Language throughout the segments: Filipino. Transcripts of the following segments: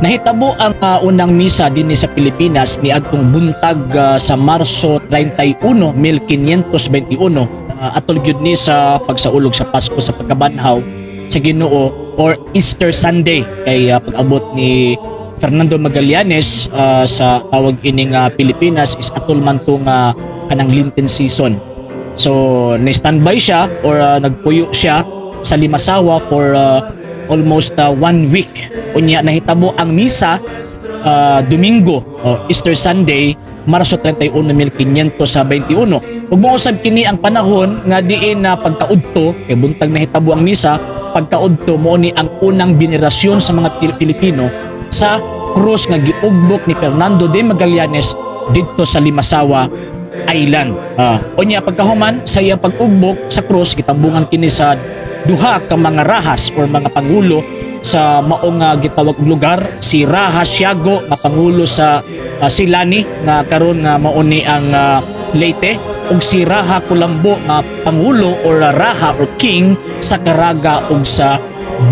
Nahitabo ang unang misa dinhi sa Pilipinas niadtong buntag sa Marso 31, 1521 atol gyud ni sa pagsaulog sa Pasko sa pagkabanhaw sa Ginoo or Easter Sunday kay pag-abot ni Fernando Magallanes sa tawag ining Pilipinas is atol man tong kanang Lenten season. So na-standby siya or nagpuyo siya sa Limasawa for almost 1 week. Unya nahitabo ang misa Domingo o Easter Sunday Marso 31, 1521. Ug mousab kini ang panahon nga diin na pagkaudto kay buntag nahitabo ang misa, pagkaudto mo ni ang unang venerasyon sa mga Pilipino sa krus nga giugbok ni Fernando de Magallanes didto sa Limasawa Island. Unya pagkahuman sa iyang pag-ugbok sa krus gitambungan kini sa duha ka mga rahas or mga pangulo sa maong gitawag lugar, si Rahas Siago nga pangulo sa Silani nga karon nga mao ni ang Leyte ug si Raha Kulambo nga pangulo or Raha or king sa Caraga ug sa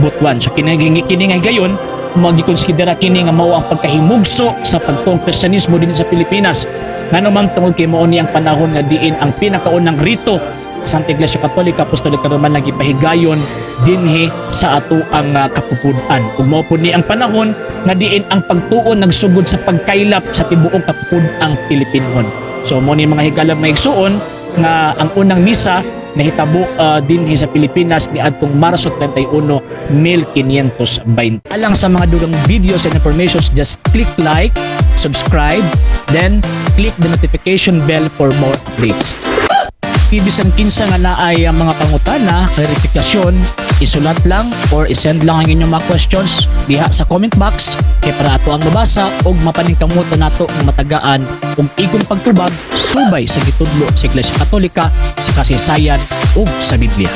Butuan. So kini nga gayon magikonsidera kini nga mao ang pagkahimugso sa pagtuong Kristyanismo din sa Pilipinas. Ngano man tungod kay mao ni ang panahon nga diin ang pinakaunang rito sa Iglesia Katolika Apostolika Romana gipahigayon dinhi sa ato ang kapupudan. Ug mao pud ni ang panahon nga diin ang pagtuon nagsugod sa pagkaylap sa tibuok kapupudang Pilipinon. So mo ni mga higala maigsuon nga ang unang misa nahitabo dinhi sa Pilipinas ni adtong Marso 31, 1520. Alang sa mga dugang videos and informations, just click like, subscribe, then click the notification bell for more updates. Bisan kinsa nga naay mga pangutana, klarifikasyon, isulat lang or isend lang ang inyong mga questions diha sa comment box kay para ato ang mabasa ug mapaningkamutan nato ang matagaan ug igong pagtubag subay sa gitudlo sa Iglesia Katolika sa kasaysayan ug sa Biblia.